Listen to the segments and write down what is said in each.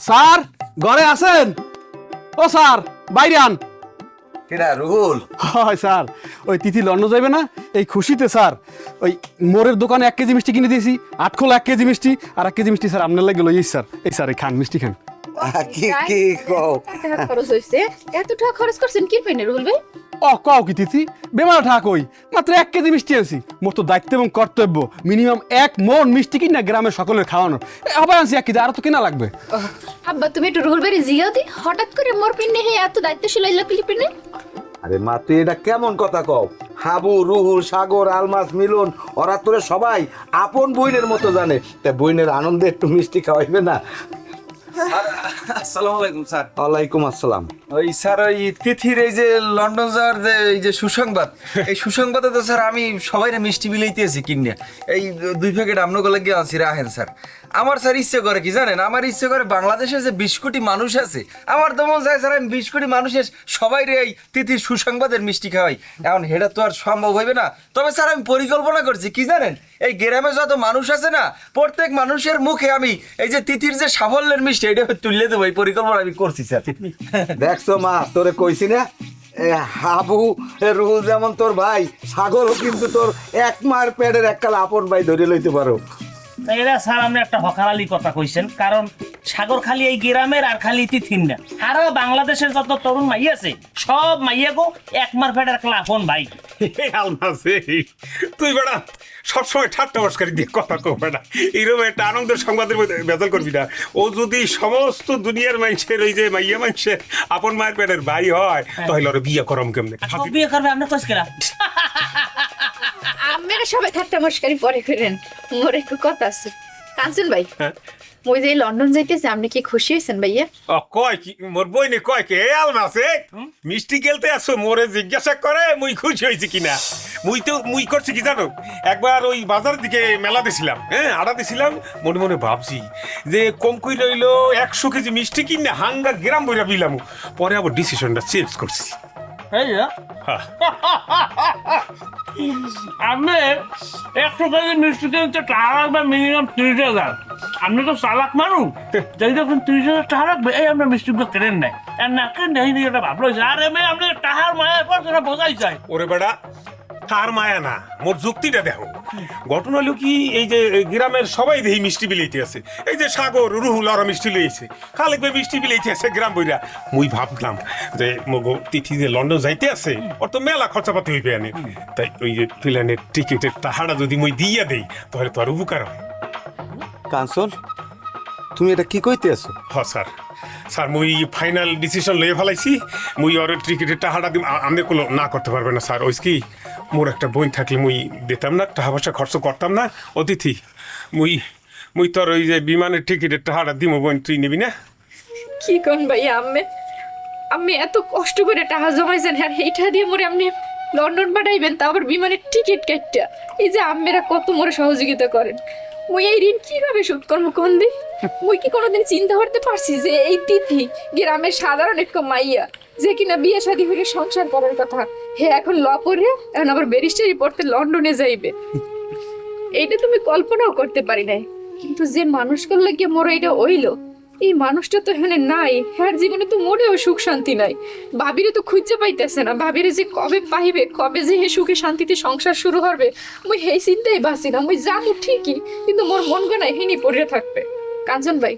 Sir ঘরে আছেন? ও sir বাইরে আন। কিরা রুহুল? হয় স্যার, ওই তিথি লন্ডন যাইবে না, এই খুশিতে স্যার ওই মোড়ের দোকানে 1 কেজি মিষ্টি কিনে দিয়েছি, 8 খোলা 1 কেজি মিষ্টি আর 1 কেজি মিষ্টি স্যার আপনার লাগে লইয়েছি স্যার। এই স্যার এই খান মিষ্টি খান। কি কি কও? টাকা খরচ হইছে, এত টাকা খরচ করছেন কি পেনে রুহুল ভাই? কও কি তিথি, বেমার ঠাক ওই মাত্র 1 কেজি মিষ্টি আনছি। মোর তো দায়িত্ব এবং কর্তব্য মিনিমাম 1 মণ মিষ্টি কিনা গ্রামের সকলের খাওয়ানো। আবার আনছি 1 কেজি, আরো তো কিনা লাগবে। আব্বা তুমি একটু রুহুল ভাই জিগাও দি, হঠাৎ করে মোর পিনে হে এত দায়িত্বশীল হইলো কি পিনে? আরে মা তুই এটা কেমন কথা কও? হাবু, রুহুল, সাগর, আলমাস, মিলন ওরা তোরে সবাই আপন বইনের মতো জানে, তা বইনের আনন্দে একটু মিষ্টি খাওয়াইবে না? আসসালামু আলাইকুম স্যার। ওয়ালাইকুম আসসালাম। ওই স্যার ওই তিথির এই যে লন্ডন যাওয়ার যে এই যে সুসংবাদ, এই সুসংবাদে তো স্যার আমি সবাই মিষ্টি বিলাইতেছি কিনে এই 2 প্যাকেট আমনগো লাগিয়ে আনছি রাখেন স্যার। আমার স্যার ইচ্ছে করে কি জানেন, আমার ইচ্ছে করে বাংলাদেশে যে 20 কোটি মানুষ আছে, আমার তো মন চায় স্যার আমি 20 কোটি মানুষের সবাই রে এই তিথির সুসংবাদের মিষ্টি খাওয়াই। এখন এটা তো আর সম্ভব হইবে না, তবে স্যার আমি পরিকল্পনা করছি কি জানেন, এই গ্রামে যত মানুষ আছে না প্রত্যেক মানুষের মুখে আমি এই যে তিথির যে সাফল্যের মিষ্টি এটা তুলে দেবো, এই পরিকল্পনা আমি করছি স্যার। দেখছো মা, তোরে কইছি না, হাবু রুহুল যেমন তোর ভাই, সাগরও কিন্তু তোর এক মায়ের পেটের এককাল আপন ভাই ধরে লইতে পারো। এটা স্যার আপনি একটা হকারালি কথা কইছেন, কারণ সাগর খালি এই গ্রামের আর খালি তিথির না, আরো বাংলাদেশের যত তরুণ মাই আছে সব মাইয়াগো একমার ফেডার ক্লাফন ভাই। আলমাসে তুই বেড়া সবসময় ঠাট্টা মস্কারি দিয়ে কথা কো বেড়া, এইরকম একটা আনন্দের সংবাদের মধ্যে বেজাল করবি না। ও যদি সমস্ত দুনিয়ার মানুষের ওই যে মাইয়া মানুষের আপন মায়ের পেটের ভাই হয় তাহলে ওরা বিয়ে করম কেমনে? সব বিয়ে করবে আপনার কইসকেরা? আপনারা সবাই ঠাট্টা মস্কারি পরে করেন, মোর একটু কথা আছে। কাঞ্চন ভাই, ওই যে লন্ডন যাইতেছে, আপনি কি খুশি হয়েছেন ভাইয়া? ও কয় কি মোর বই নে কয় কে আলমাসে মিষ্টি গেলতে আসো মোরে জিজ্ঞাসা করে মুই খুশি হয়েছি কিনা। মুই করছি কি জানো, একবার ওই বাজারের দিকে মেলা দিছিলাম, হ্যাঁ আড়া দিছিলাম, মনে মনে ভাবছি যে কম কই রইলো 100 কেজি মিষ্টি কিনে হাঙ্গা গ্রাম বইরা বিলাম। পরে আবার ডিসিশনটা চেঞ্জ করছি। এই যে হ্যাঁ আপনি 100 কেজি মিষ্টি কিনতে টাকা লাগবে মিনিমাম 30,000। আপনি তো চালাক মানুষ, যদি যখন 30,000 টাকা লাগবে এই আপনার মিষ্টিগুলো কেনেন নাই, আর না কেন এটা ভাবলো আর এমনি আপনি টাকার মায়ের পর সেটা বোঝাই যায়। ওরে বেড়া তার মায়া না, মোর যুক্তিটা দেখো। ঘটনা হলো কি, এই যে গ্রামের সবাই দেখি মিষ্টি বিলাইতে আছে, এই যে সাগর রুহুল ওরা মিষ্টি লইছে, খালেক ভাই মিষ্টি বিলাইতে আছে গ্রাম বইরা। মুই ভাবলাম যে মগো তিথি যে লন্ডন যাইতে আছে ওর তো মেলা খরচাপাতি হইবে আনে, তাই ওই যে প্লেনের টিকিটের টাকাটা যদি মুই দিয়া দেই তাহলে তো আর উপকার হয়। কাঞ্চন, তুমি এটা কি কইতে আছো? হ স্যার, স্যার মুই ফাইনাল ডিসিশন লয়ে ফেলাইছি, মুই ওর টিকিটের টাকাটা দিম। আপনি কোনো না করতে পারবে না স্যার। ওই কি মোর একটা বোন থাকলে মুই দিতাম না, টাকা পয়সা খরচ করতাম না। অতিথি মুই তোর ওই যে বিমানের টিকিটের টাকাটা দিমো, বোন তুই নিবি না? কি কোন ভাইয়া, আমি এত কষ্ট করে টাকা জমাইছেন আর এইটা দিয়ে মোরে আপনি লন্ডন পাঠাইবেন, তা আবার বিমানের টিকিট কাটটা। এই যে আম্মেরা কত মোরে সহযোগিতা করেন, মুই এই ঋণ কিভাবে শোধ করবো কোন দিন? মুই কি কোনোদিন চিন্তা করতে পারছি যে এই তিথি গ্রামের সাধারণ একটা মাইয়া যে কিনা বিয়ে শাদী হয়ে সংসার করার কথা, হে এখন ল পড়ে এখন আবার ব্যারিস্টারি পড়তে লন্ডনে যাইবে? এইটা তুমি কল্পনাও করতে পারি নাই। কিন্তু যে মানুষগুলো লাগিয়ে মোরা এটা হইলো, এই মানুষটা তো এখানে নাই, হ্যাঁ জীবনে তো মোরেও সুখ শান্তি নাই। ভাবিরে তো খুঁজে পাইতেছে না, ভাবিরে যে কবে পাইবে, কবে যে হে সুখে শান্তিতে সংসার শুরু হবে, মুই হেই চিন্তাই বাসি না। মুই যাবো ঠিকই, কিন্তু মোর মন গনা হেনি পড়ে থাকবে। কাঞ্চন ভাই,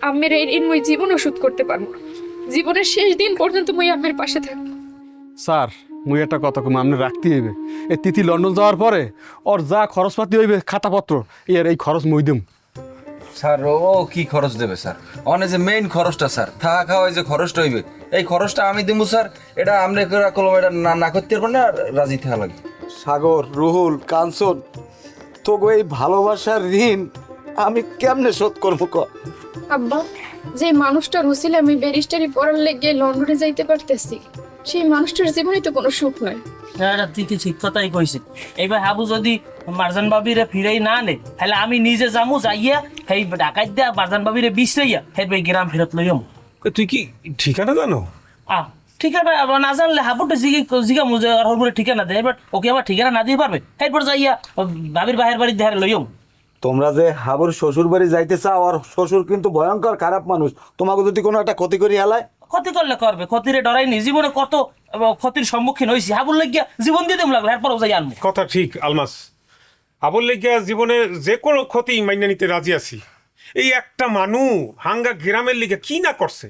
আম্মের এই ঋণ মুই জীবনও শোধ করতে পারবো না। জীবনের শেষ দিন পর্যন্ত মুই আম্মের পাশে থাকবো। স্যার মুই একটা কথা কম, আপনি রাখতে হইবে। এই তিথি লন্ডন যাওয়ার পরে ওর যা খরচপাতি হইবে খাতাপত্র এই খরচ মই দিম। স্যার ও কি খরচ দেবে স্যার? অনেক যে মেইন খরচটা স্যার, থাকা খাওয়াই যে খরচটা হইবে এই খরচটা আমি দিব স্যার। এটা আমরা কলম এটা না করতে পারবো না, রাজি থাকা লাগে। সাগর, রুহুল, কাঞ্চন, তোগো এই ভালোবাসার ঋণ আমি কেমনে শোধ করবো ক? আব্বা, যে মানুষটার উসিলে আমি ব্যারিস্টারি পড়ার লেগে লন্ডনে যাইতে পারতেছি, সেই মানুষটার জীবনে তো কোনো সুখ নাই। তুই কি ঠিক কথাই কইছিস। এইবার হাবু যদি মারজান বাবিরে ফিরাই না নে, তাহলে আমি নিজে যামু, যাইয়া সেই ডাকাত দিয়া মারজান বাবিরে বিছরাইয়া সেই গ্রাম ফেরত লইম। তুই কি ঠিকানা জানো? ঠিকানা না জানলে হাবুটা জিগা মুজে আর ঠিকানা দেয়, বাট ওকে আমার ঠিকানা না দিয়ে পারবে, এরপর যাইয়া বাবির বাহের বাড়ি দেহারে লইম। তোমরা যে হাবুর শ্বশুর বাড়ি যাইতে চাও, আর শ্বশুর কিন্তু ভয়ঙ্কর খারাপ মানুষ, তোমাকে যদি কোনো একটা ক্ষতি করি হেলায়। ক্ষতি করলে করবে, ক্ষতিরে ডরাইনি, জীবনে কত ক্ষতির সম্মুখীন হয়েছি, হাবুর লাগিয়া জীবন দিয়ে দেম লাগলো, এরপরও যাই আনবো। কথা ঠিক আলমাস, আবুল লেগিয়া জীবনে যে কোনো ক্ষতি মাইনে নিতে রাজি আছি। এই একটা মানুষ হাঙ্গা গ্রামের লিগে কি না করছে,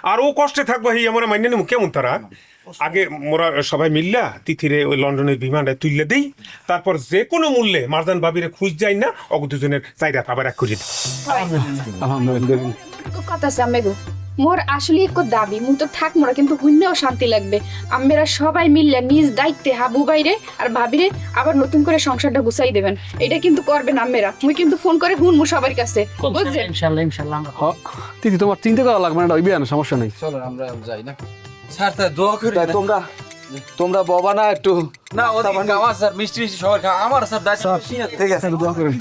আর ও কষ্টে থাকবো এই আমরা মাইনে নেবো কেমন? তারা আগে মোরা সবাই মিল্লা তিথিরে ওই লন্ডনের বিমানটা তুললে দেই, তারপর যে কোনো মূল্যে মারজান ভাবিরে খুঁজ যাই না, অগ দুজনের চাইরা আবার এক করে দিই। আলহামদুলিল্লাহ। কথা আছে আম্মে গো, মোর আসলে এক দাবি মুই তো থাক মোরা কিন্তু হুন্যেও শান্তি লাগবে। আম্মেরা সবাই মিললে নিজ দায়িত্বে হাবু বাইরে আর ভাবিরে আবার নতুন করে সংসারটা গুছাই দেবেন, এটা কিন্তু করবেন আম্মেরা। মুই কিন্তু ফোন করে হুন মু সবার কাছে, বুঝছেন? ইনশাল্লাহ ইনশাল্লাহ আমরা তিথি তোমার চিন্তা করা লাগবে না, এটা হইবে না, সমস্যা নেই। চলো আমরা যাই না স্যার, তা দোয়া করি তা তোমরা তোমরা বাবা না একটু। না ওদিকে খাওয়া স্যার, মিষ্টি মিষ্টি সবার খাওয়া, আমার স্যার দায়িত্ব বেশি না। ঠিক আছে, দোয়া করেন।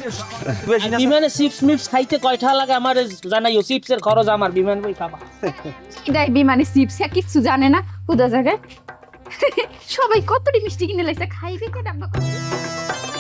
বিমানে চিপস মিপস খাইতে কয়টা লাগে আমার জানাইও, চিপসের খরচ আমার, বিমান বই খাবা। দেখ বিমানে চিপস কিচ্ছু জানে না, কোথা জায়গায় সবাই কতটি মিষ্টি কিনে লাইছে, খাইবে কে ডাব্বা।